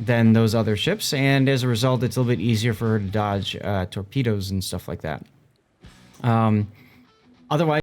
than those other ships, and as a result, it's a little bit easier for her to dodge torpedoes and stuff like that. Otherwise.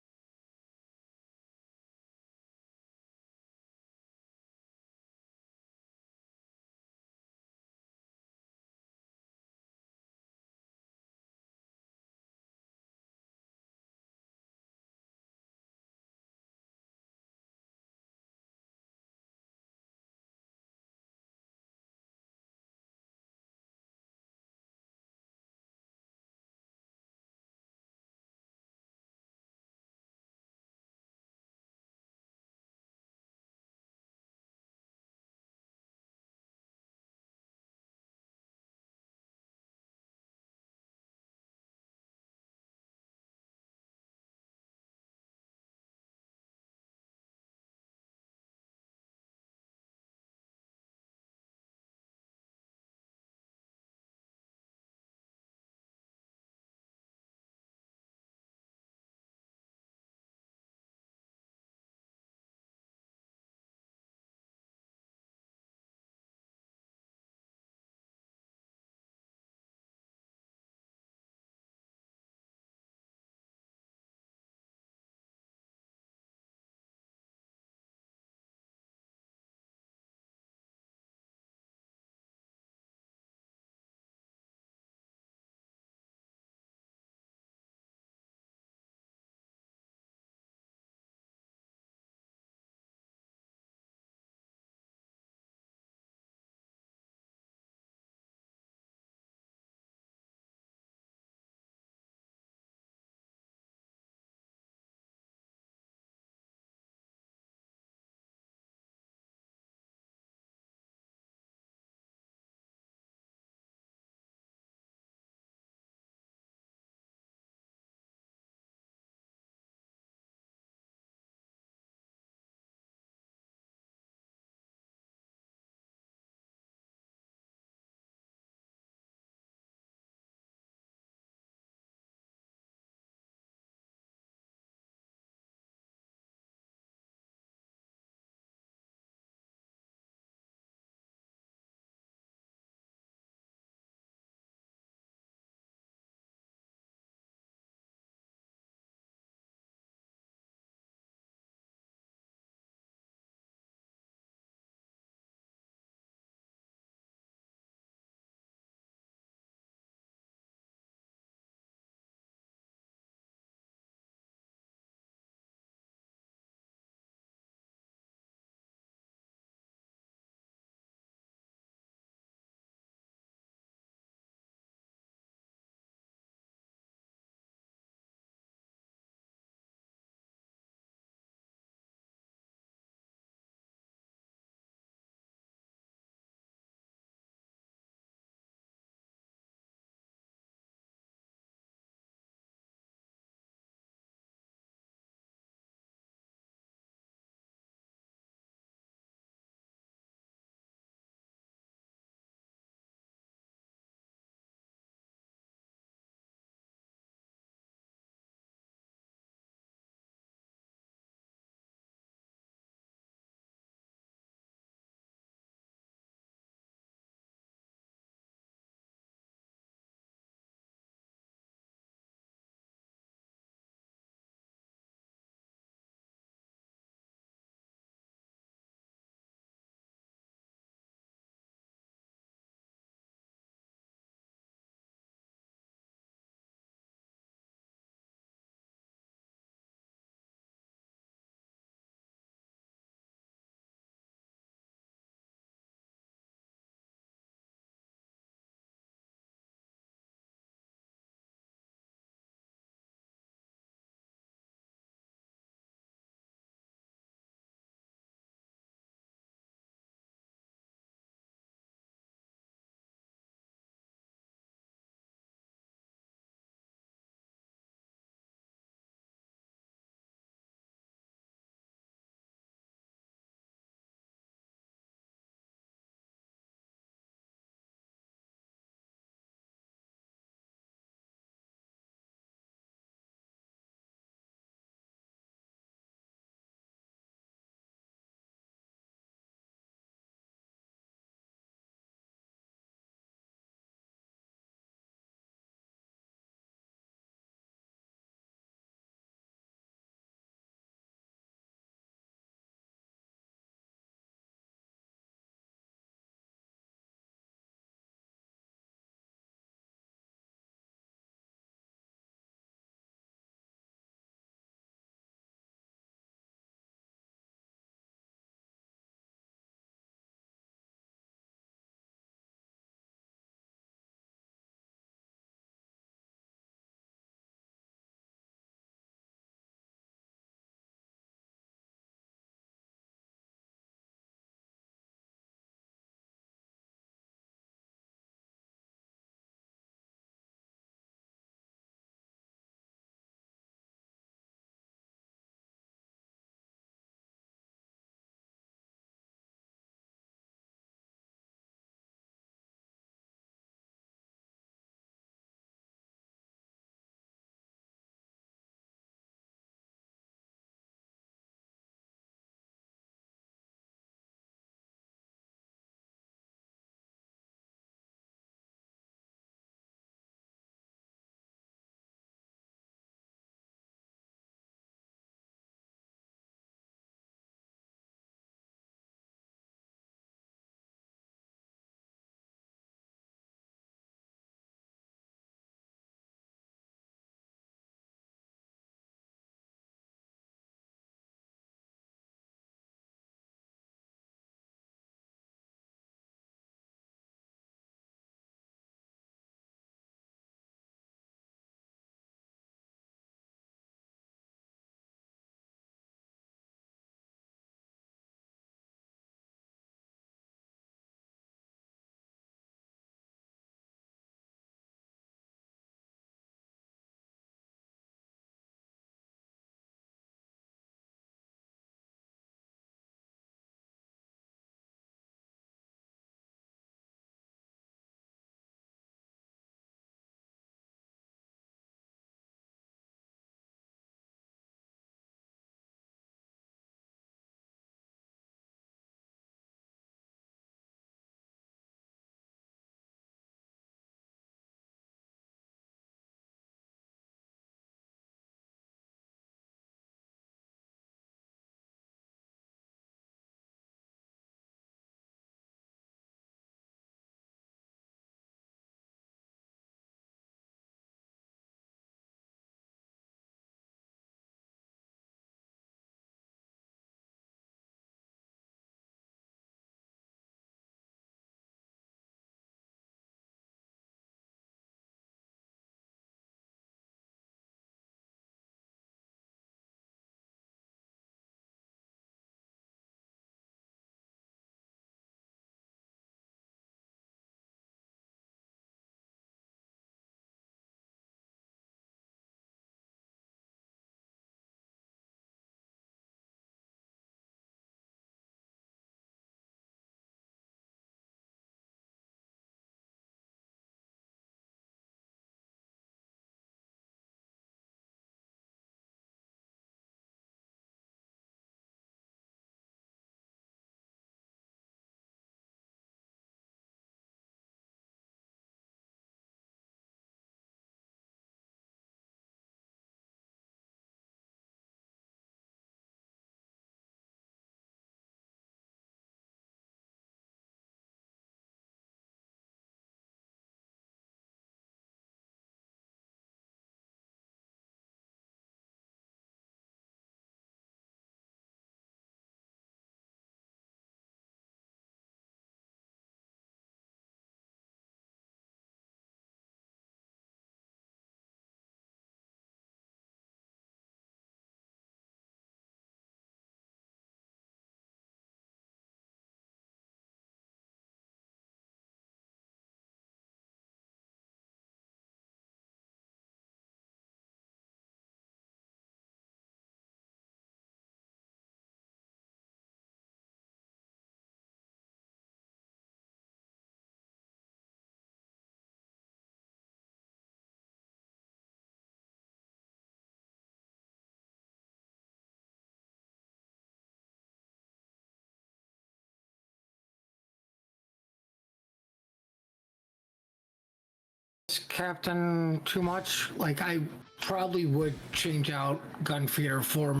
Captain too much. Like, I probably would change out Gunfeeder for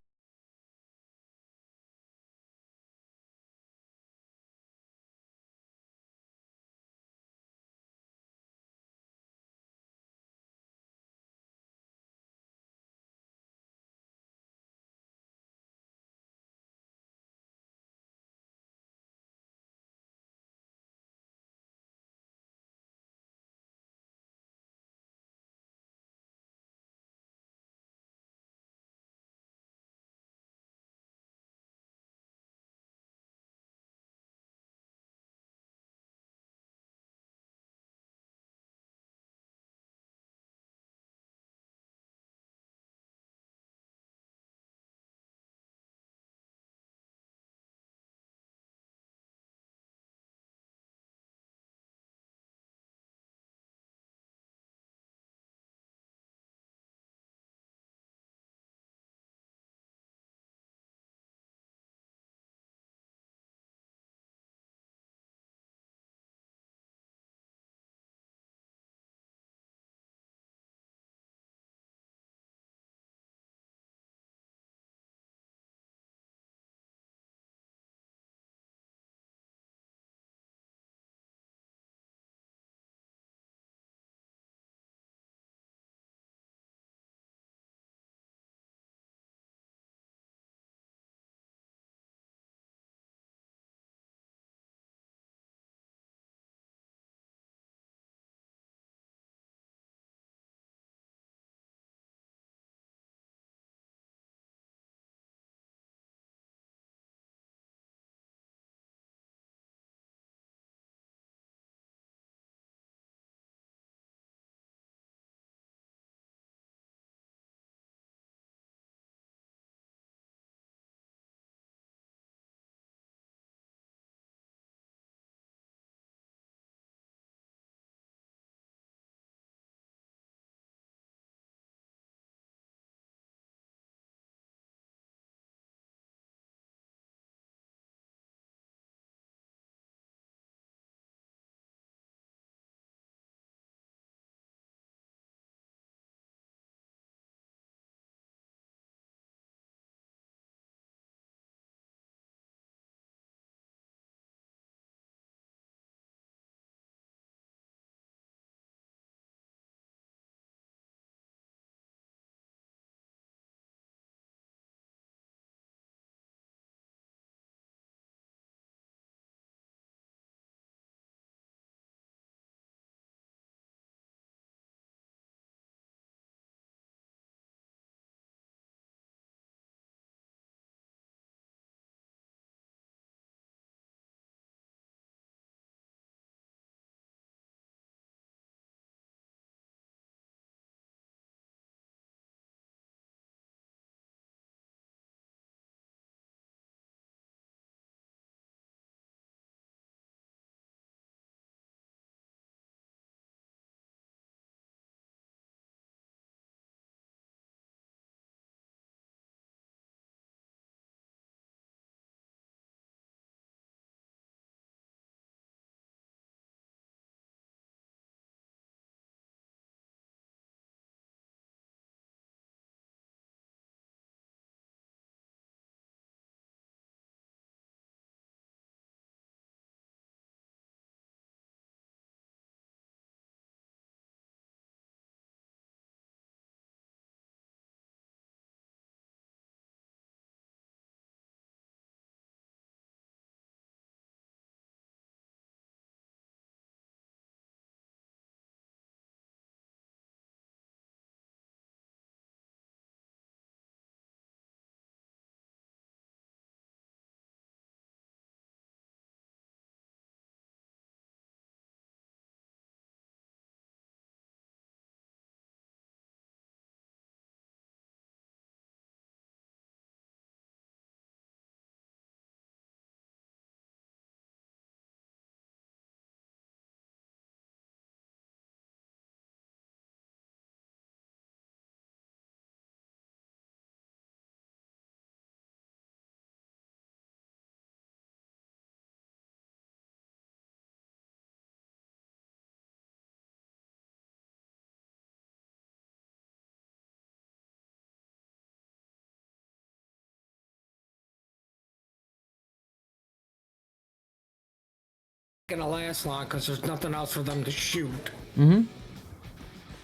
gonna last long because there's nothing else for them to shoot.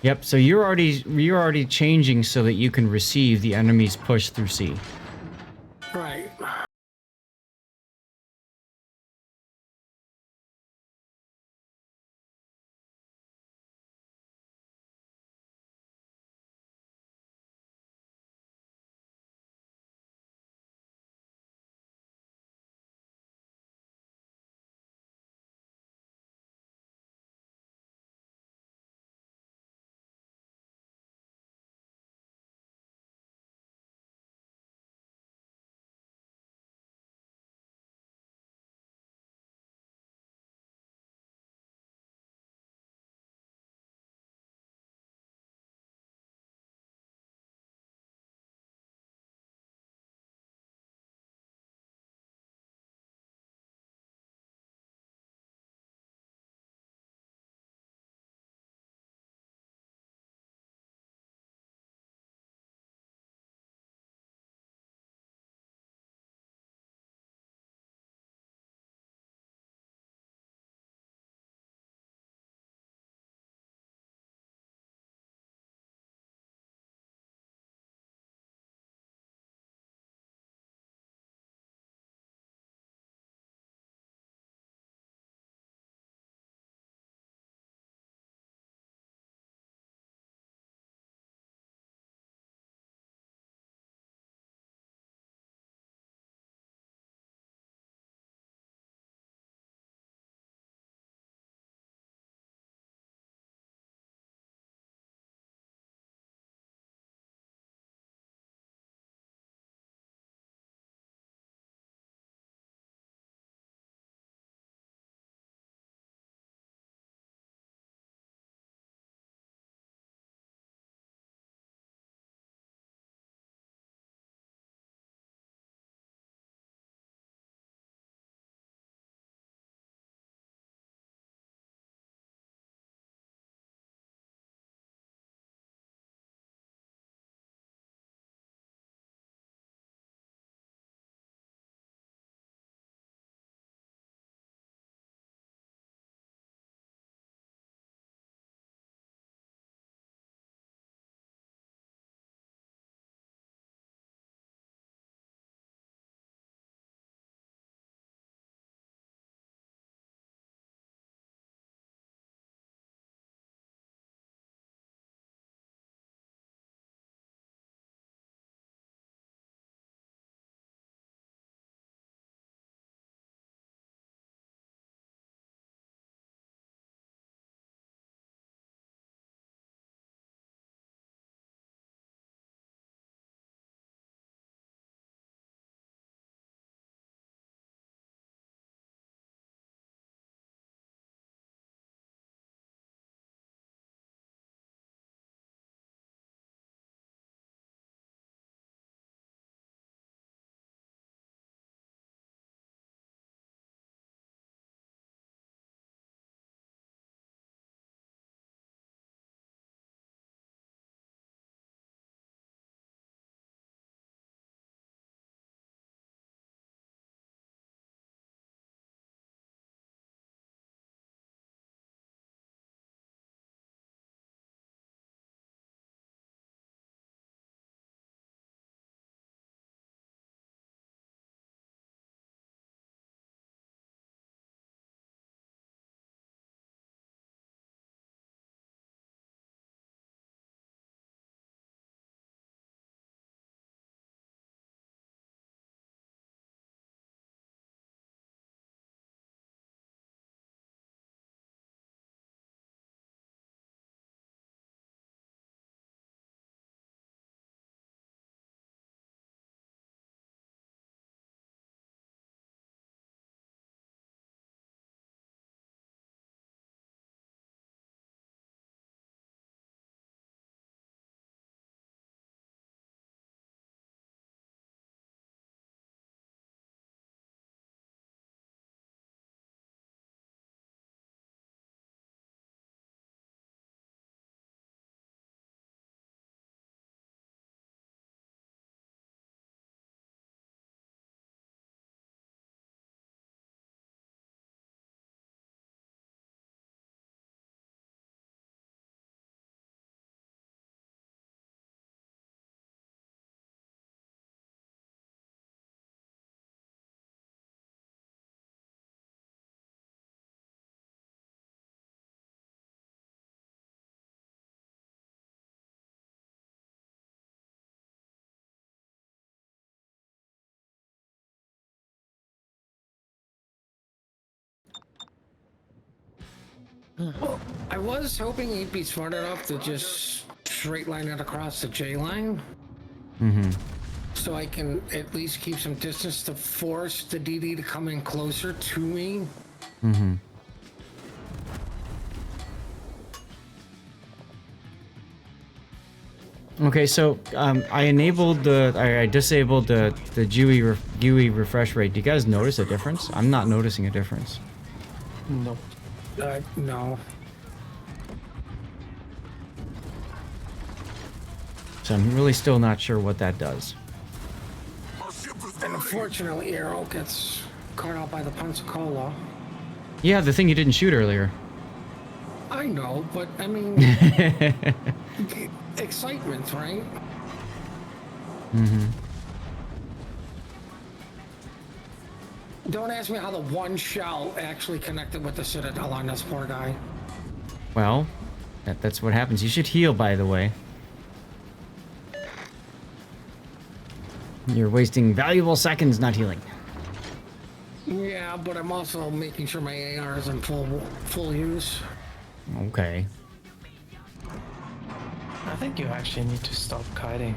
Yep. So you're already changing so that you can receive the enemy's push through sea. Right. Well, I was hoping he'd be smart enough to just straight line it across the J line. Mm-hmm. So I can at least keep some distance to force the DD to come in closer to me. Mm-hmm. Okay, so I disabled the GUI refresh rate. Do you guys notice a difference? I'm not noticing a difference. No. No. So I'm really still not sure what that does. And unfortunately, Arrow gets caught out by the Pensacola. Yeah, the thing you didn't shoot earlier. I know, but I mean, excitement, right? Mm-hmm. Don't ask me how the one shell actually connected with the Citadel on this poor guy. Well, that's what happens. You should heal, by the way. You're wasting valuable seconds not healing. Yeah, but I'm also making sure my AR is in full use. Okay. I think you actually need to stop kiting.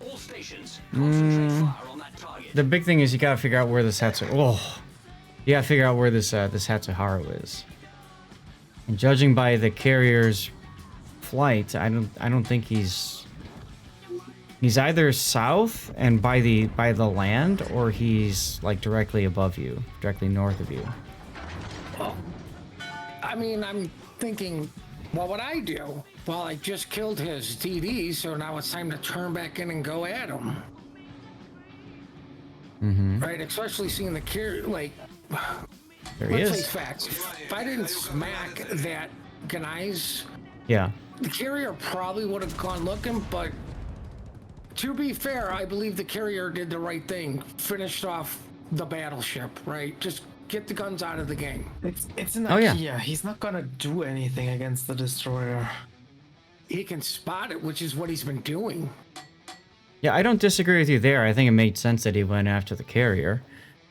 All stations, concentrate fire on that target. The big thing is you gotta figure out where this Hatsu... Oh! You gotta figure out where this Hatsuharu is. And judging by the carrier's flight, I don't think he's... He's either south and by the land, or he's like directly above you, directly north of you. Well, I mean, I'm thinking, what would I do? Well, I just killed his DD, so now it's time to turn back in and go at him. Mm-hmm. Right? Especially seeing the carrier, like... There he Let's is. face facts. If I didn't smack that Gneiss, Yeah. the carrier probably would have gone looking, but to be fair, I believe the carrier did the right thing. Finished off the battleship, right? Just get the guns out of the game. It's an Oh, yeah. idea. He's not gonna do anything against the destroyer. He can spot it, which is what he's been doing. Yeah, I don't disagree with you there. I think it made sense that he went after the carrier.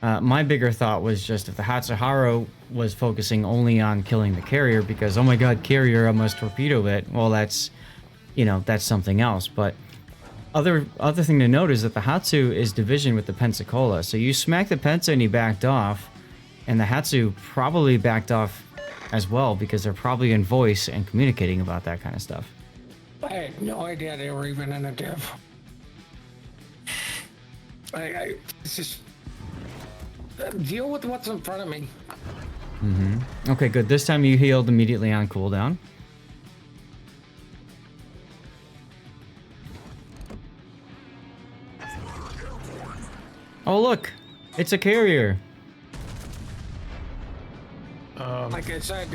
My bigger thought was just if the Hatsuharu was focusing only on killing the carrier because, oh my god, carrier, I must torpedo it. Well, that's, that's something else. But other thing to note is that the Hatsu is division with the Pensacola. So you smacked the Pensa and he backed off, and the Hatsu probably backed off as well because they're probably in voice and communicating about that kind of stuff. I had no idea they were even in a div. It's just deal with what's in front of me. Mm-hmm. Okay, good. This time you healed immediately on cooldown. Oh look, it's a carrier. Like I said,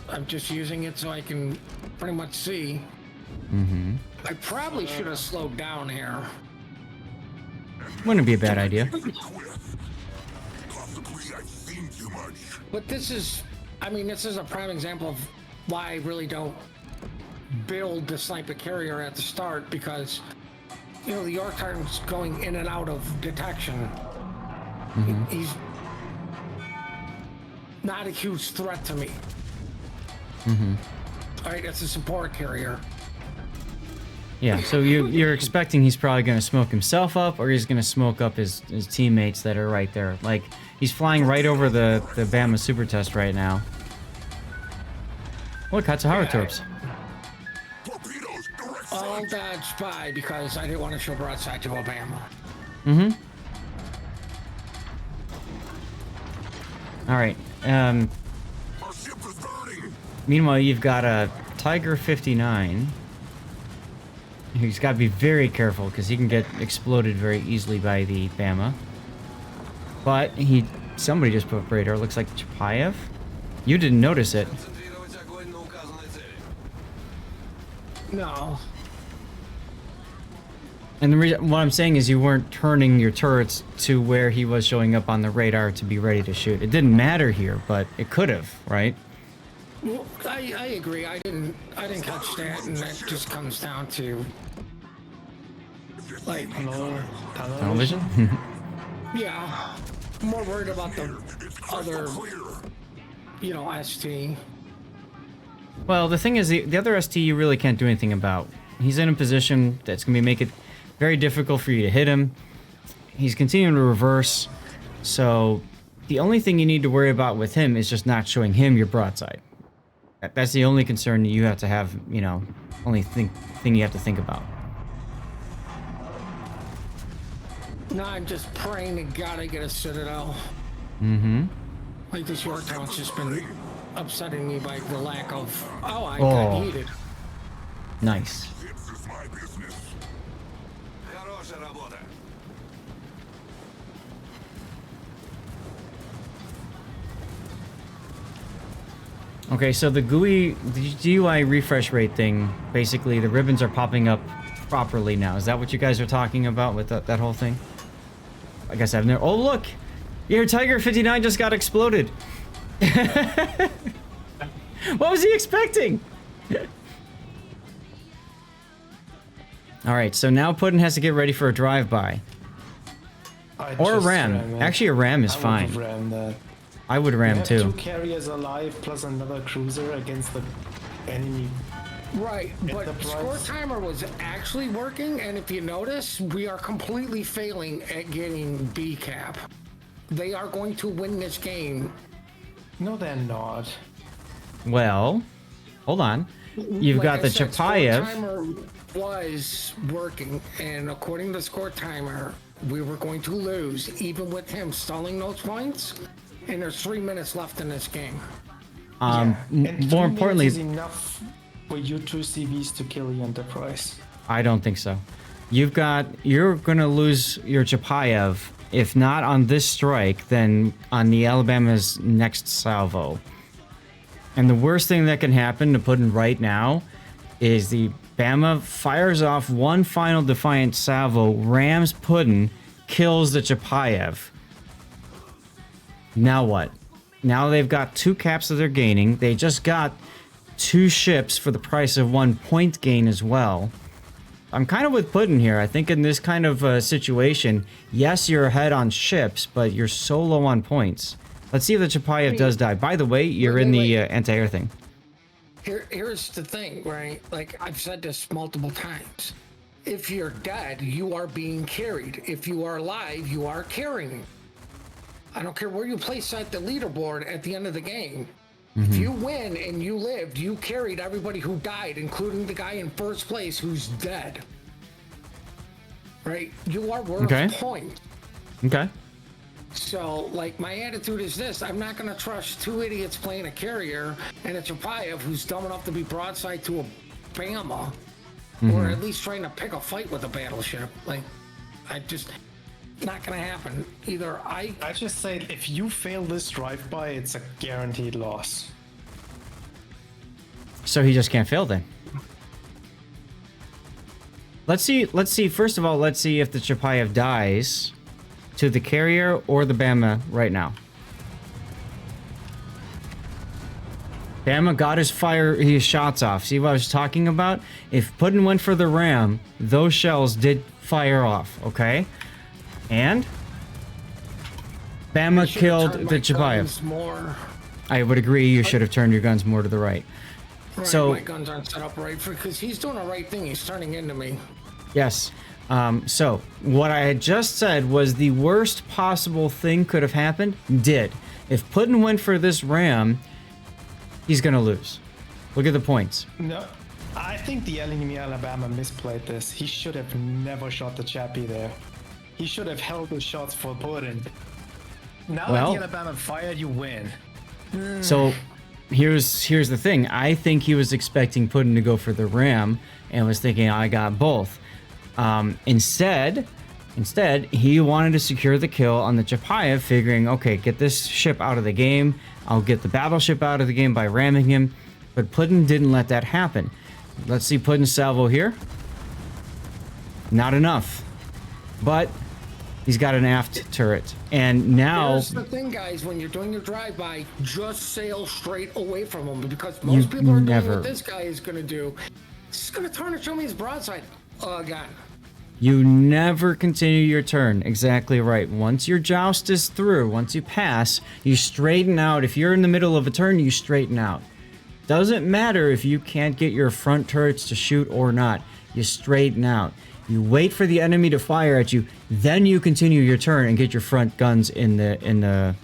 I'm just using it so I can pretty much see. Mm-hmm. I probably should have slowed down here. Wouldn't be a bad idea. But this is a prime example of why I really don't build the sniper carrier at the start, because, the Yorktown's going in and out of detection. Mm-hmm. He's not a huge threat to me. Mm-hmm. All right, it's a support carrier. Yeah, so you're expecting he's probably going to smoke himself up, or he's going to smoke up his teammates that are right there. Like, he's flying right over the Bama super test right now. Look, Hatsuharu torps. I'll dodge by because I didn't want to show broadside to Obama. Mm-hmm. All right. Meanwhile, you've got a Tiger 59. He's got to be very careful because he can get exploded very easily by the Bama. But somebody just put radar. Looks like Chapayev. You didn't notice it. No. And the reason, what I'm saying is you weren't turning your turrets to where he was showing up on the radar to be ready to shoot. It didn't matter here, but it could have, right? Well, I agree. I didn't catch that, and that just comes down to like Tunnel Tunnel vision? yeah, I'm more worried about the other, you know, ST. Well, the thing is, the other ST you really can't do anything about. He's in a position that's going to make it very difficult for you to hit him. He's continuing to reverse, so the only thing you need to worry about with him is just not showing him your broadside. That's the only concern you have to have, you know, only thing you have to think about. No, I'm just praying to God I get a Citadel. Mm-hmm. Like this Yorktown's just been upsetting me by the lack of... Oh, I Oh. got heated. Nice. Хорошая работа. Okay, so the GUI refresh rate thing, basically the ribbons are popping up properly now. Is that what you guys are talking about with that whole thing? I guess I've never... Oh, look! Your Tiger 59 just got exploded. What was he expecting? Alright, so now Puddin has to get ready for a drive-by. Or a just ram. ram it. Actually, a ram is I fine. would ram that. I would ram You have too. 2 carriers alive plus another cruiser against the enemy. Right, but Enterprise. score timer was actually working, and if you notice, we are completely failing at getting B cap. They are going to win this game. No, they're not. Well, hold on. You've Like got I the said, score Chapayev. timer was working, and according to the score timer, we were going to lose, even with him stalling those points. And there's 3 minutes left in this game. And 3 More importantly, minutes is enough for you 2 CVs to kill the Enterprise. I don't think so. You're gonna lose your Chapayev, if not on this strike, then on the Alabama's next salvo. And the worst thing that can happen to Puddin right now is the Bama fires off one final defiant salvo, rams Puddin, kills the Chapayev. Now what? Now they've got 2 caps that they're gaining. They just got 2 ships for the price of 1 point gain as well. I'm kind of with Puddin here. I think in this kind of situation, yes, you're ahead on ships, but you're so low on points. Let's see if the Chapayev does die. By the way, you're in the anti-air thing. Here's the thing, right? Like I've said this multiple times. If you're dead, you are being carried. If you are alive, you are carrying. I don't care where you place at the leaderboard at the end of the game. If you win and you lived, you carried everybody who died, including the guy in first place who's dead. Right? You are worth points. Okay. So, like, my attitude is this. I'm not going to trust 2 idiots playing a carrier and a Chapayev who's dumb enough to be broadside to a Bama. Or at least trying to pick a fight with a battleship. Like, I just... Not going to happen. Either I just say if you fail this drive-by, it's a guaranteed loss. So he just can't fail then. Let's see. First of all, let's see if the Chapayev dies to the carrier or the Bama right now. Bama got his shots off. See what I was talking about? If Puddin went for the ram, those shells did fire off, okay? And Bama killed the Chapayev. I would agree you should have turned your guns more to the right. Right, So my guns aren't set up right because he's doing the right thing. He's turning into me. yes. So what I had just said was the worst possible thing could have happened. Did. If Puddin went for this ram, he's gonna lose. Look at the points. No, I think the enemy Alabama misplayed this. He should have never shot the Chappie there. He should have held the shots for Puddin. Now Well, that the Alabama fired, you win. So here's the thing. I think he was expecting Puddin to go for the ram and was thinking, I got both. Instead, he wanted to secure the kill on the Chapayev, figuring, okay, get this ship out of the game. I'll get the battleship out of the game by ramming him. But Puddin didn't let that happen. Let's see Puddin's salvo here. Not enough. But he's got an aft turret. And now... Here's the thing, guys. When you're doing your drive-by, just sail straight away from him. Because most people are doing what this guy is going to do. He's going to turn and show me his broadside again. You never continue your turn. Exactly right. Once your joust is through, once you pass, you straighten out. If you're in the middle of a turn, you straighten out. Doesn't matter if you can't get your front turrets to shoot or not. You straighten out. You wait for the enemy to fire at you, then you continue your turn and get your front guns in the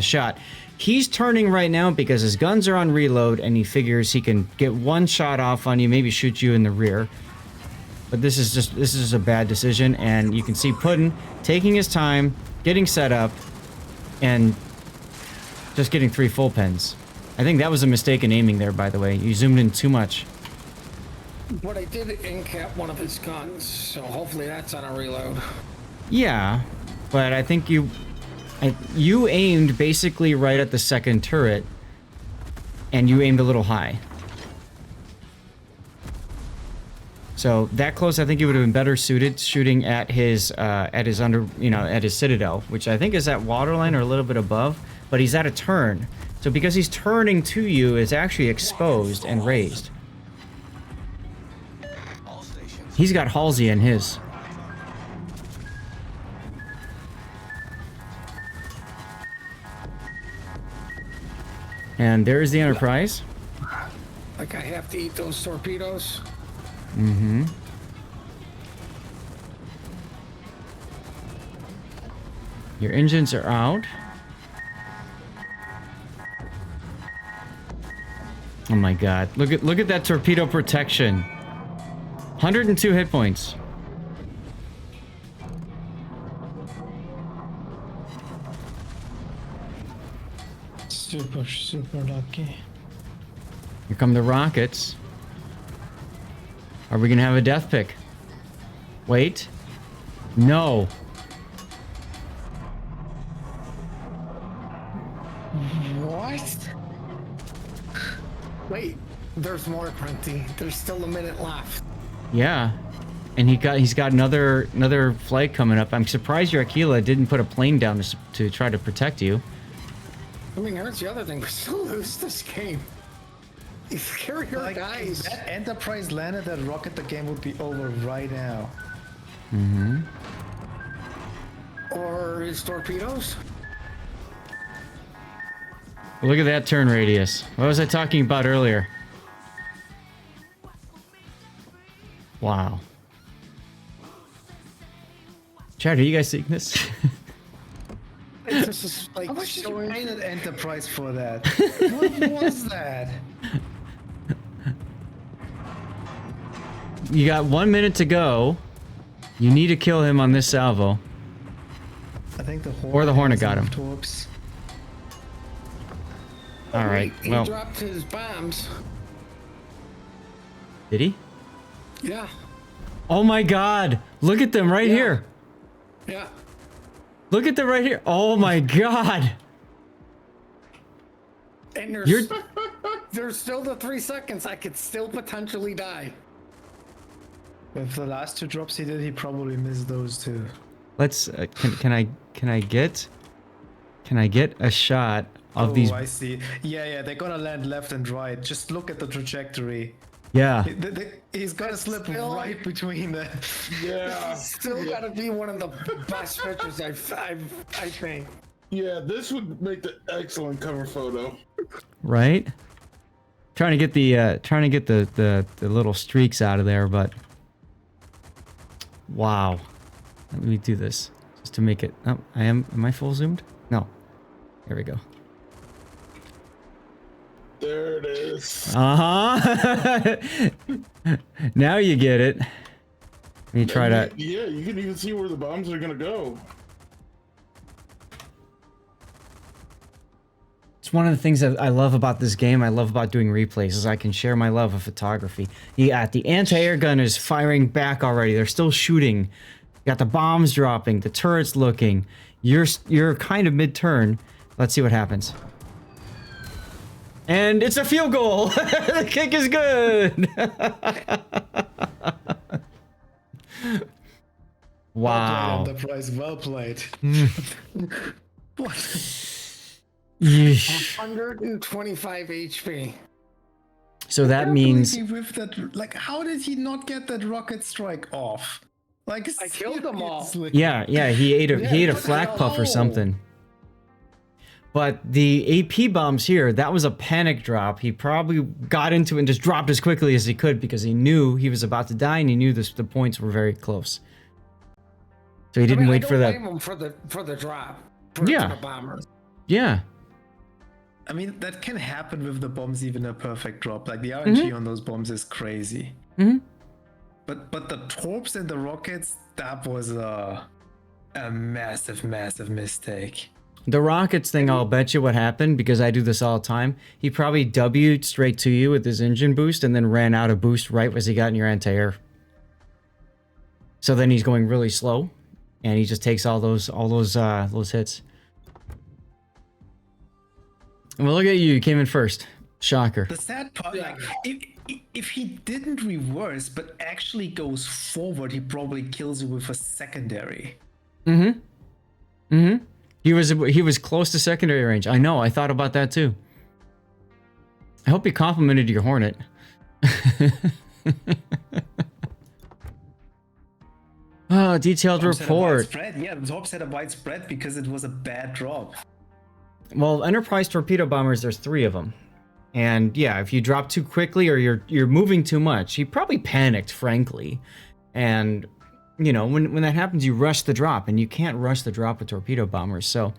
shot. He's turning right now because his guns are on reload and he figures he can get one shot off on you, maybe shoot you in the rear. But this is just a bad decision, and you can see Puddin taking his time, getting set up, and just getting 3 full pens. I think that was a mistake in aiming there, by the way. You zoomed in too much. But I did incap one of his guns, so hopefully that's on a reload. Yeah, but I think you aimed basically right at the second turret, and you aimed a little high. So that close, I think he would have been better suited shooting at his at his citadel, which I think is at waterline or a little bit above, but he's at a turn. So because he's turning to you, it's actually exposed and raised. He's got Halsey in his. And there's the Enterprise. Like I have to eat those torpedoes. Mm-hmm. Your engines are out. Oh my god. Look at that torpedo protection. 102 hit points. Super lucky. Here come the rockets. Are we gonna have a death pick? Wait. No. What? Wait, there's more, Prenti. There's still a minute left. Yeah. And he's got another flight coming up. I'm surprised your Aquila didn't put a plane down to try to protect you. I mean, here's the other thing. We still lose this game. If carrier dies. If that Enterprise landed that rocket, the game would be over right now. Mm-hmm. Or his torpedoes? Look at that turn radius. What was I talking about earlier? Wow. Chad, are you guys seeing this? This is like How much did you showing. pay that Enterprise for that? What was that? You got 1 minute to go. You need to kill him on this salvo. I think the Hornet Or the Hornet got has him. Torps. All right. He Well, dropped his bombs. did he? Yeah. Oh my God! Look at them right here. Yeah. Look at them right here. Oh my God! And there's still the 3 seconds. I could still potentially die. With the last 2 drops he did, he probably missed those too. Let's. Can I get a shot of these? Oh, I see. Yeah, they're gonna land left and right. Just look at the trajectory. Yeah. He's gonna slip right between them. Yeah. Still gotta be one of the best pictures I think. Yeah, this would make the excellent cover photo. Right. Trying to get the little streaks out of there, but wow. Let me do this just to make it. Oh, Am I full zoomed? No. There we go. There it is. Uh-huh. Now you get it. Let me try to. Yeah, you can even see where the bombs are gonna go. It's one of the things that I love about this game. I love about doing replays is I can share my love of photography. Yeah, the anti-air gun is firing back already. They're still shooting. You got the bombs dropping. The turret's looking. You're kind of mid-turn. Let's see what happens. And it's a field goal. The kick is good. Wow. Well played, Enterprise. Well played. What? Yeesh. 125 HP. So that Can't means believe he whiffed that. Like, how did he not get that rocket strike off? Like I killed them all. seriously. Yeah, he ate a Yeah, flak what the puff or hell? something. But the AP bombs here, that was a panic drop. He probably got into it and just dropped as quickly as he could because he knew he was about to die and he knew the points were very close. So he didn't wait I for don't that. blame him for the drop. For Yeah. the bombers. Yeah. I mean, that can happen with the bombs, even a perfect drop. Like the RNG on those bombs is crazy. Mhm. But the torps and the rockets, that was a massive, massive mistake. The rockets thing, I'll bet you what happened because I do this all the time. He probably W'd straight to you with his engine boost and then ran out of boost right as he got in your anti-air. So then he's going really slow, and he just takes all those hits. Well, look at you. You came in first. Shocker. The sad part, Yeah. like, if he didn't reverse but actually goes forward, he probably kills you with a secondary. He was close to secondary range. I know. I thought about that too. I hope he complimented your Hornet. Oh, detailed Torps had a report. widespread. Yeah, the Torps had a widespread because it was a bad drop. Well, Enterprise torpedo bombers, there's 3 of them. And yeah, if you drop too quickly or you're moving too much, he probably panicked, frankly. And you know, when that happens, you rush the drop, and you can't rush the drop with torpedo bombers. So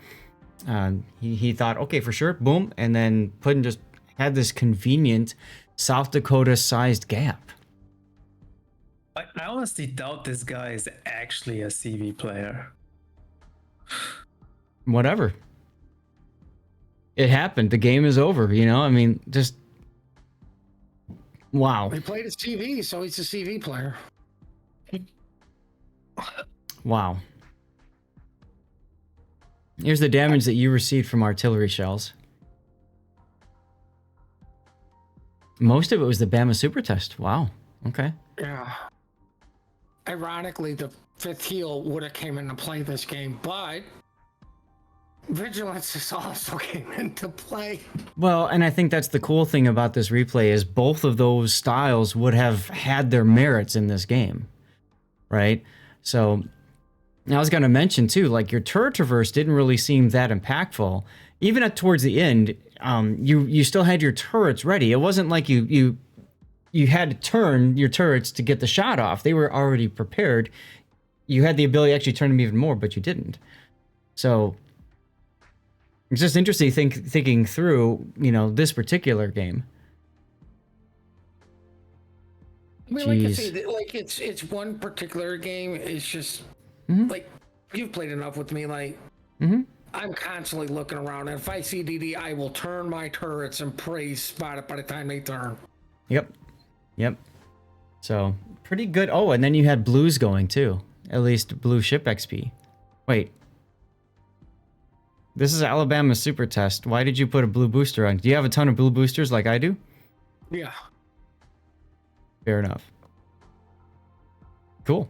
he thought, okay, for sure, boom, and then Puddin just had this convenient South Dakota-sized gap. I honestly doubt this guy is actually a CV player. Whatever. It happened. The game is over, you know? I mean, just... Wow. He played his CV, so he's a CV player. Wow. Here's the damage that you received from artillery shells. Most of it was the Bama Super Test. Wow. Okay. Yeah. Ironically, the 5th heel would have came into play this game, but Vigilance is also came into play. Well, and I think that's the cool thing about this replay is both of those styles would have had their merits in this game, right? So I was going to mention too, like your turret traverse didn't really seem that impactful. Even at towards the end, you still had your turrets ready. It wasn't like you had to turn your turrets to get the shot off. They were already prepared. You had the ability to actually turn them even more, but you didn't. So it's just interesting thinking through, you know, this particular game. I mean, like I Jeez. say, like it's one particular game. It's just like you've played enough with me. Like I'm constantly looking around, and if I see DD, I will turn my turrets and pray spot it by the time they turn. Yep. So pretty good. Oh, and then you had blues going too. At least blue ship XP. Wait. This is Alabama Super Test. Why did you put a blue booster on? Do you have a ton of blue boosters like I do? Yeah. Fair enough. Cool.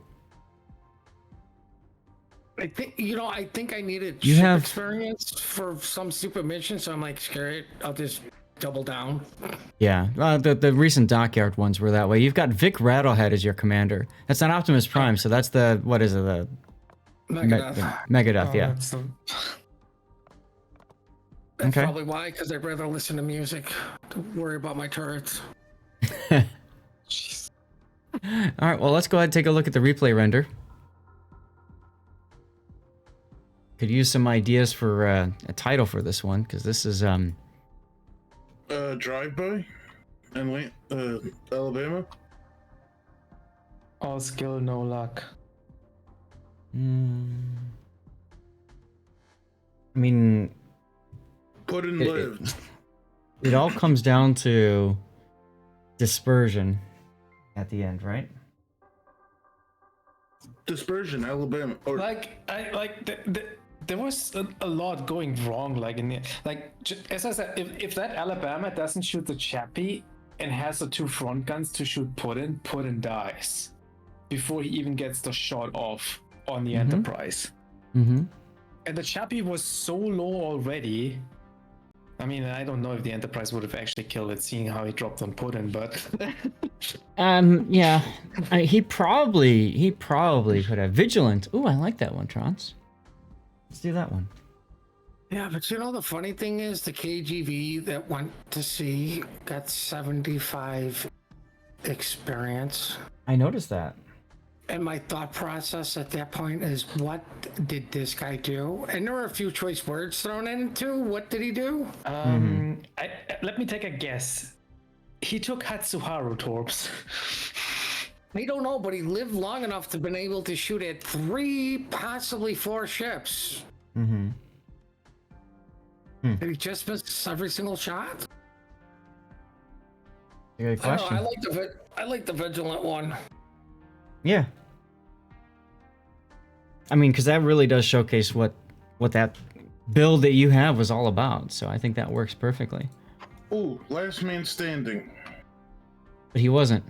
I think I needed You ship have- experience for some stupid mission, so I'm like, screw it, I'll just double down. Yeah, the recent Dockyard ones were that way. You've got Vic Rattlehead as your commander. That's not Optimus Prime, so that's the, what is it, the Megadeth, yeah. So, That's Okay. probably why, because I'd rather listen to music to worry about my turrets. jeez. All right, well, let's go ahead and take a look at the replay render. Could use some ideas for a title for this one, because this is Drive-by and Alabama. All skill, no luck. I mean, Puddin lived. it all comes down to dispersion at the end, right? Dispersion, Alabama. Or There was a lot going wrong, like as I said, if that Alabama doesn't shoot the Chappie and has the 2 front guns to shoot Puddin dies before he even gets the shot off on the Enterprise. Mm-hmm. And the Chappie was so low already I mean, I don't know if the Enterprise would have actually killed it, seeing how he dropped on Puddin, but Yeah, he probably could have. Vigilant. Ooh, I like that one, Trance. Let's do that one. Yeah, but you know the funny thing is the KGV that went to sea got 75 experience. I noticed that. And my thought process at that point is, what did this guy do? And there were a few choice words thrown in too. What did he do? let me take a guess. He took Hatsuharu torps. I don't know, but he lived long enough to have been able to shoot at 3, possibly 4 ships. Mm-hmm. Did he just miss every single shot? Good I don't question. know, I like the Vigilant one. Yeah. I mean, because that really does showcase what that build that you have was all about. So I think that works perfectly. Ooh, last man standing. But he wasn't.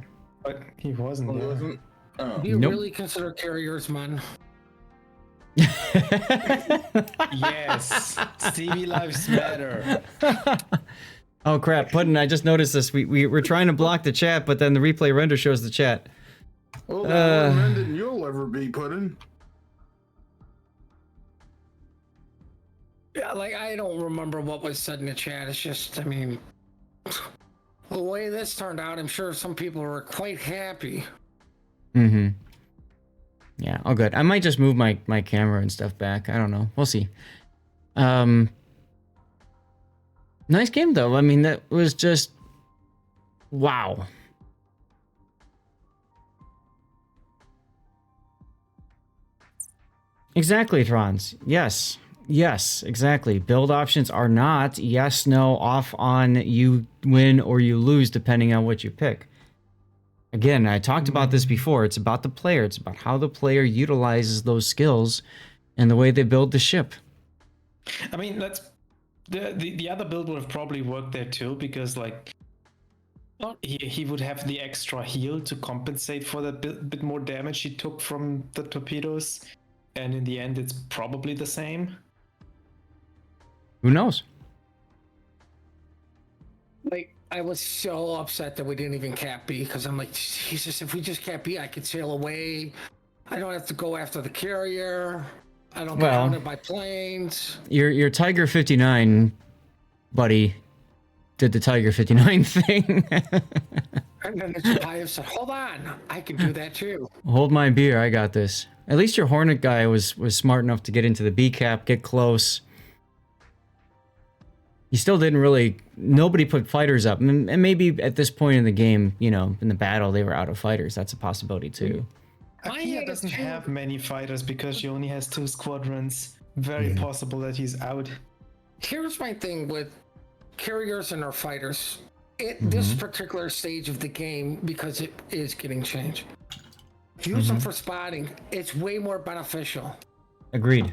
But he wasn't. Oh, Yeah. wasn't? Oh. Do you Nope. really consider carriers men? Yes, Stevie Lives Matter. Oh crap, Puddin, I just noticed this. We're trying to block the chat, but then the replay render shows the chat. Well, that more than you'll ever be, Puddin. Yeah, like I don't remember what was said in the chat. It's just, I mean, the way this turned out, I'm sure some people were quite happy. Mm-hmm. Yeah, all good. I might just move my camera and stuff back. I don't know. We'll see. Nice game though. I mean, that was just wow. Exactly, Trons. Yes, exactly. Build options are not yes, no, off on you win or you lose depending on what you pick. Again, I talked about this before. It's about the player. It's about how the player utilizes those skills and the way they build the ship. I mean, that's the other build would have probably worked there too, because like he would have the extra heal to compensate for the bit more damage he took from the torpedoes, and in the end, it's probably the same. Who knows? Like, I was so upset that we didn't even cap B, because I'm like, Jesus, if we just cap B, I could sail away. I don't have to go after the carrier. I don't get hunted by planes. Your Tiger 59 buddy did the Tiger 59 thing. And then the Chapayev said, hold on, I can do that too. Hold my beer, I got this. At least your Hornet guy was smart enough to get into the B cap, get close. You still didn't really. Nobody put fighters up, and maybe at this point in the game, you know, in the battle, they were out of fighters. That's a possibility too. Akira doesn't have many fighters because she only has 2 squadrons. Very possible that he's out. Here's my thing with carriers and our fighters. At this particular stage of the game, because it is getting changed, use them for spotting. It's way more beneficial. Agreed.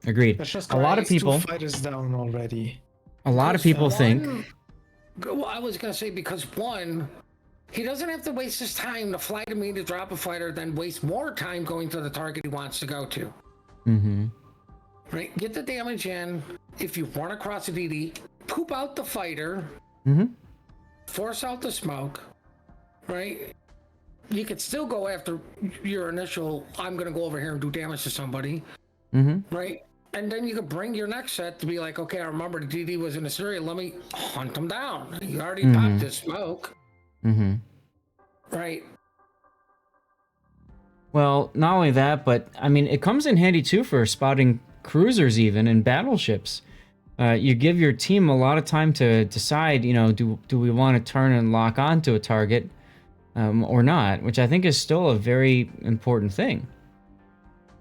That's just A lot of people. 2 fighters down already. A lot of people think. Well, I was gonna say, because one, he doesn't have to waste his time to fly to me to drop a fighter, then waste more time going to the target he wants to go to. Mm-hmm. Right? Get the damage in. If you run across a DD, poop out the fighter. Mm-hmm. Force out the smoke. Right? You could still go after your initial, I'm gonna go over here and do damage to somebody. Mm-hmm. Right? And then you could bring your next set to be like, okay, I remember the DD was in this area. Let me hunt him down. You already popped his smoke. Mm-hmm. Right. Well, not only that, but I mean, it comes in handy too for spotting cruisers even and battleships. You give your team a lot of time to decide, you know, do we want to turn and lock onto a target or not, which I think is still a very important thing.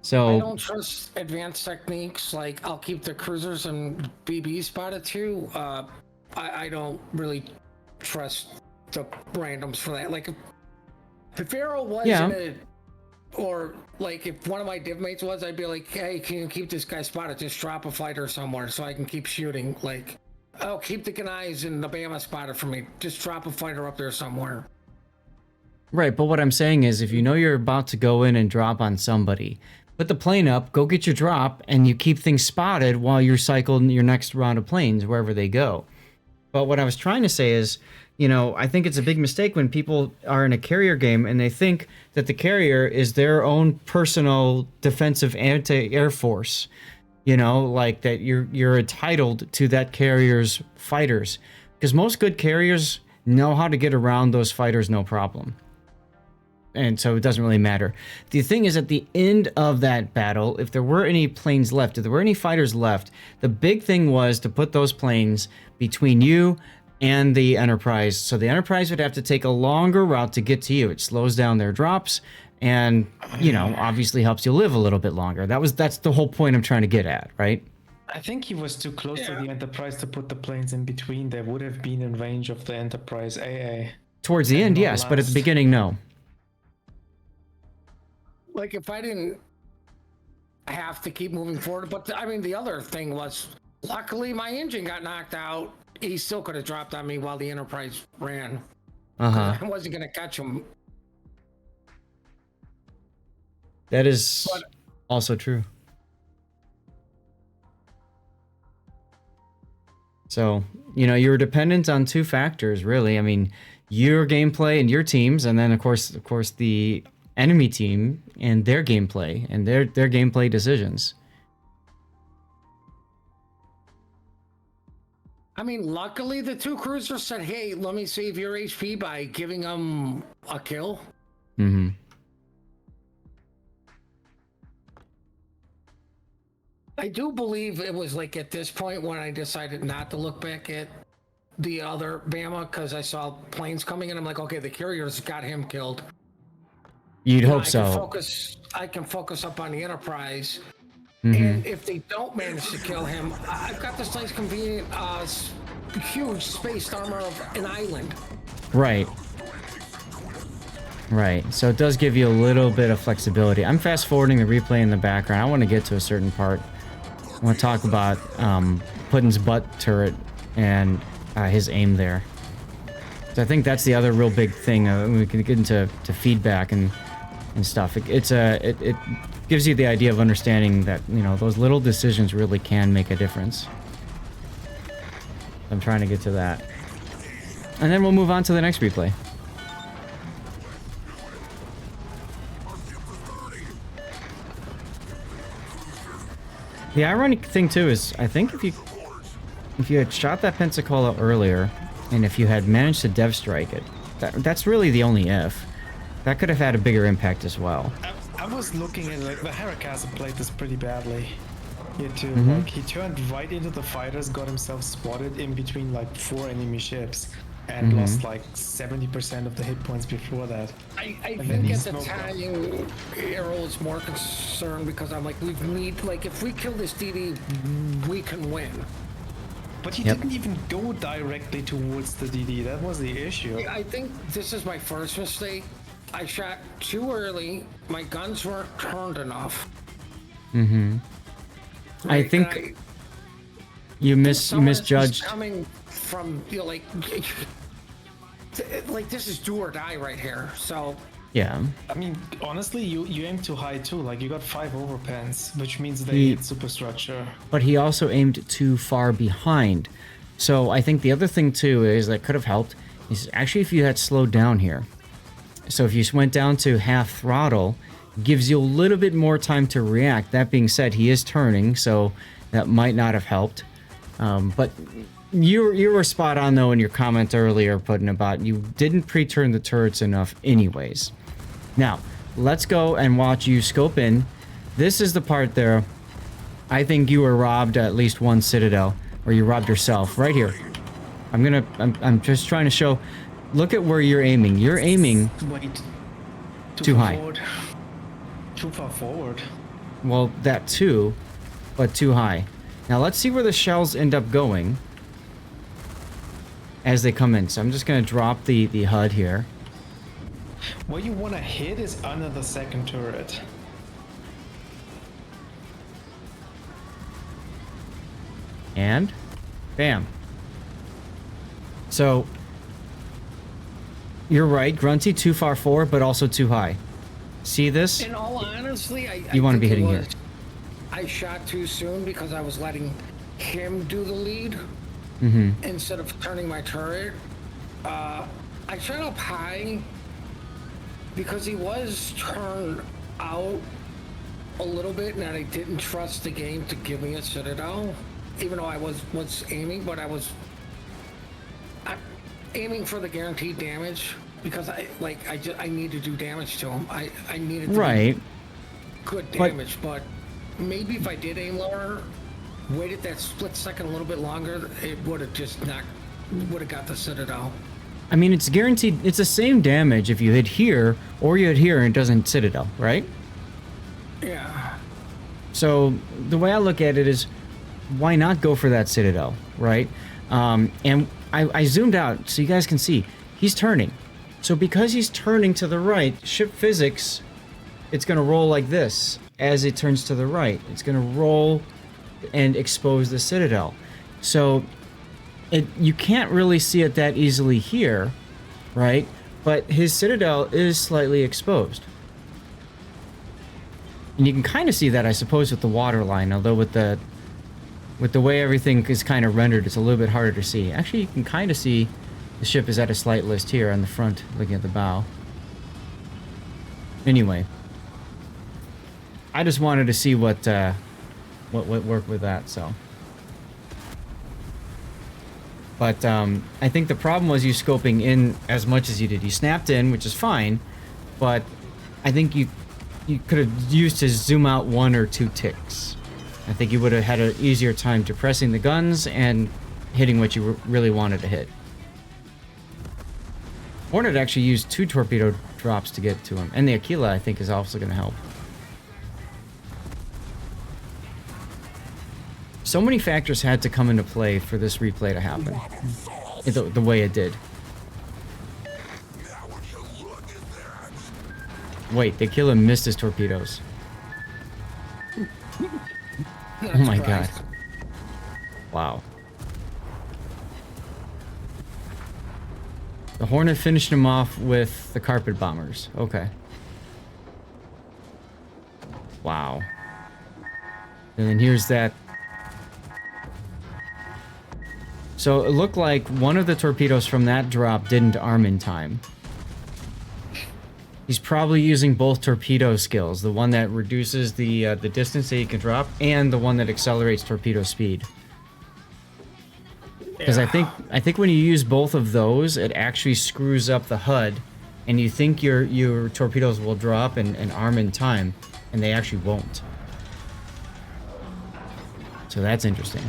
So I don't trust advanced techniques. Like, I'll keep the cruisers and BB spotted too. I don't really trust the randoms for that. Like, if Arrow was in it, or like if one of my div mates was, I'd be like, hey, can you keep this guy spotted? Just drop a fighter somewhere so I can keep shooting. Like, oh, keep the Ganais and the Bama spotted for me. Just drop a fighter up there somewhere. Right, but what I'm saying is if you know you're about to go in and drop on somebody, put the plane up, go get your drop, and you keep things spotted while you're cycling your next round of planes wherever they go. But what I was trying to say is, you know, I think it's a big mistake when people are in a carrier game and they think that the carrier is their own personal defensive anti-air force. You know, like that you're entitled to that carrier's fighters, because most good carriers know how to get around those fighters no problem. And so it doesn't really matter. The thing is, at the end of that battle, if there were any planes left, if there were any fighters left, the big thing was to put those planes between you and the Enterprise. So the Enterprise would have to take a longer route to get to you. It slows down their drops and, you know, obviously helps you live a little bit longer. That's the whole point I'm trying to get at, right? I think he was too close to the Enterprise to put the planes in between. They would have been in range of the Enterprise AA. Towards the end, yes, but at the beginning, no. Like, if I didn't have to keep moving forward, but I mean, the other thing was, luckily my engine got knocked out. He still could have dropped on me while the Enterprise ran. I wasn't going to catch him. That is also true. So, you know, you were dependent on two factors, really. I mean, your gameplay and your teams, and then of course the enemy team and their gameplay and their gameplay decisions. I mean, luckily the two cruisers said, hey, let me save your HP by giving them a kill. Mm-hmm. I do believe it was like at this point when I decided not to look back at the other Bama, because I saw planes coming in. I'm like, okay, the carriers got him killed. You'd hope so. I can focus up on the Enterprise. And if they don't manage to kill him, I've got this nice convenient huge spaced armor of an island. Right. Right. So it does give you a little bit of flexibility. I'm fast forwarding the replay in the background. I want to get to a certain part. I want to talk about Puddin's butt turret and his aim there. So I think that's the other real big thing. We can get into feedback and stuff. It gives you the idea of understanding that, you know, those little decisions really can make a difference. I'm trying to get to that. And then we'll move on to the next replay. The ironic thing too is, I think if you had shot that Pensacola earlier, and if you had managed to dev strike it, that's really the only if. That could have had a bigger impact as well. I was looking at, like, the Harakaza played this pretty badly here too. Like, he turned right into the fighters, got himself spotted in between like 4 enemy ships, and lost like 70% of the hit points before that. I think at the time, Arrow was more concerned because I'm like, if we kill this DD, we can win. But he didn't even go directly towards the DD. That was the issue. I think this is my first mistake. I shot too early. My guns weren't turned enough. I think you misjudged. Coming from, you know, like this is do or die right here. So yeah. I mean, honestly, you aimed too high too. Like, you got 5 overpens, which means they hit superstructure. But he also aimed too far behind. So I think the other thing too is that could have helped is actually if you had slowed down here. So if you went down to half throttle, gives you a little bit more time to react. That being said, he is turning, so that might not have helped. But you were spot on though in your comment earlier, Puddin, about you didn't pre-turn the turrets enough anyways. Now, let's go and watch you scope in. This is the part there. I think you were robbed at least one Citadel, or you robbed yourself right here. I'm just trying to show. Look at where you're aiming. You're aiming too high. Forward. Too far forward. Well, that too, but too high. Now let's see where the shells end up going as they come in. So I'm just going to drop the HUD here. What you want to hit is under the second turret. And bam. So you're right, Grunty, too far forward, but also too high. see this, In all honesty, you want to be think it hitting here. was- I shot too soon because I was letting him do the lead instead of turning my turret. I shot up high because he was turned out a little bit, and I didn't trust the game to give me a citadel, even though I was aiming, but I was aiming for the guaranteed damage because I need to do damage to him. I needed to do Right. good damage, but maybe if I did aim lower, waited that split second a little bit longer, it would have got the citadel. I mean, it's guaranteed. It's the same damage if you hit here or you hit here and it doesn't citadel, right? Yeah. So the way I look at it is, why not go for that citadel, right? And I zoomed out so you guys can see he's turning. So because he's turning to the right, ship physics, it's going to roll like this as it turns to the right. It's going to roll and expose the citadel. So you can't really see it that easily here, right? But his citadel is slightly exposed. And you can kind of see that, I suppose, with the water line, although with the way everything is kind of rendered, it's a little bit harder to see. Actually, you can kind of see the ship is at a slight list here on the front, looking at the bow. Anyway, I just wanted to see what worked with that, so. But I think the problem was you scoping in as much as you did. You snapped in, which is fine, but I think you could have used to zoom out 1 or 2 ticks. I think you would have had an easier time depressing the guns and hitting what you really wanted to hit. Hornet actually used 2 torpedo drops to get to him, and the Aquila I think is also going to help. So many factors had to come into play for this replay to happen, the way it did. Wait, the Aquila missed his torpedoes. Oh my god. Wow. The Hornet finished him off with the carpet bombers. Okay. Wow. And then here's that. So it looked like one of the torpedoes from that drop didn't arm in time. He's probably using both torpedo skills, the one that reduces the distance that he can drop, and the one that accelerates torpedo speed. Because I think when you use both of those, it actually screws up the HUD, and you think your torpedoes will drop and arm in time, and they actually won't. So that's interesting.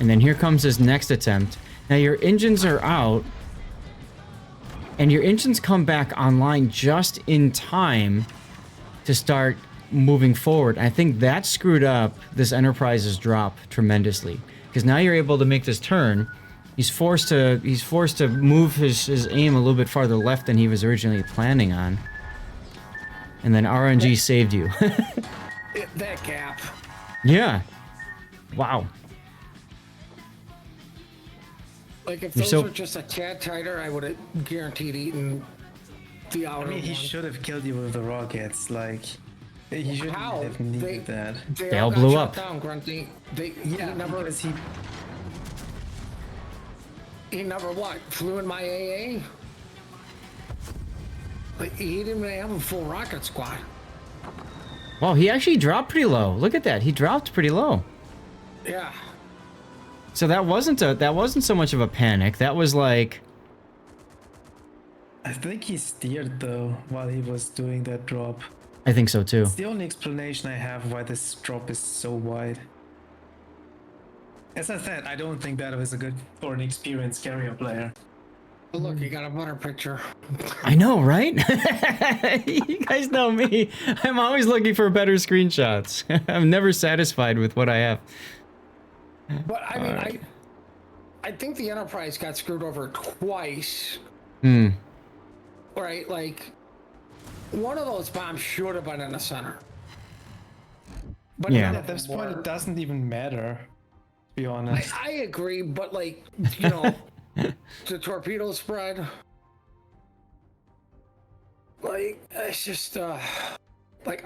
And then here comes his next attempt. Now your engines are out, and your engines come back online just in time to start moving forward. I think that screwed up this Enterprise's drop tremendously, because now you're able to make this turn. He's forced to move his aim a little bit farther left than he was originally planning on, and then RNG saved you. That gap. Yeah. Wow. Like, if You're those so- were just a tad tighter, I would have guaranteed eating the outer I mean, he one. should have killed you with the rockets. Like, he shouldn't How? have needed that. They They all all got blew shot up. down, Grunty. Yeah, because He never what? Flew in my AA? Like, he didn't even have a full rocket squad. Well, he actually dropped pretty low. Look at that. He dropped pretty low. Yeah. So that wasn't so much of a panic. That was like, I think he steered though while he was doing that drop. I think so too. It's the only explanation I have why this drop is so wide. As I said, I don't think that was a good or an experienced carrier player. But look, you got a better picture. I know, right? You guys know me. I'm always looking for better screenshots. I'm never satisfied with what I have. But I mean, I think the Enterprise got screwed over twice. Hmm. Right? Like, one of those bombs should have been in the center. But Yeah. none At of this them point, were. it doesn't even matter, to be honest. I agree, but like, you know, the torpedo spread. Like, it's just, like,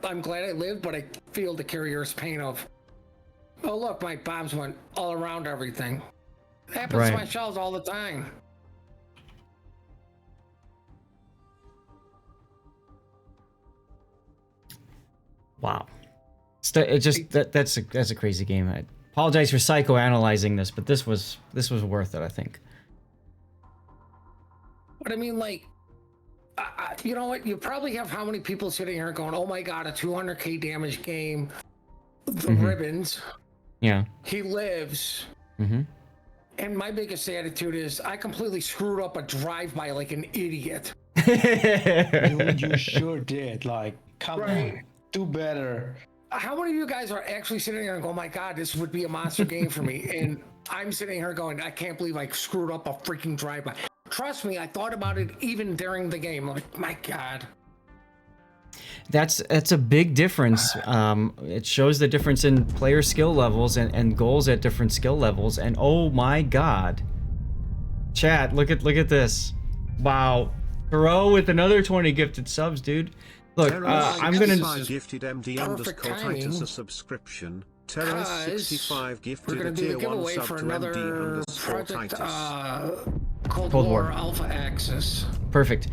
I'm glad I lived, but I feel the carrier's pain of, oh, look, my bombs went all around everything. It happens to my shells all the time. Wow. That's a crazy game. I apologize for psychoanalyzing this, but this was worth it, I think. But I mean, like, you know what? You probably have how many people sitting here going, "Oh my god, a 200k damage game, the ribbons." Yeah. He lives. And my biggest attitude is, I completely screwed up a drive-by like an idiot. You sure did. Like, come on, do better. How many of you guys are actually sitting here and go, "Oh my god, this would be a monster game for me"? And I'm sitting here going, "I can't believe I screwed up a freaking drive-by." Trust me, I thought about it even during the game. Like, my god. That's a big difference. It shows the difference in player skill levels and goals at different skill levels. And oh my god, chat, look at this. Wow, Hero with another 20 gifted subs, dude. Look, I'm gonna gifted MD underscore Titus a subscription. Terrence 65 gifted a tier 1 sub to MD underscore Titus. Cold War Alpha Axis. Perfect.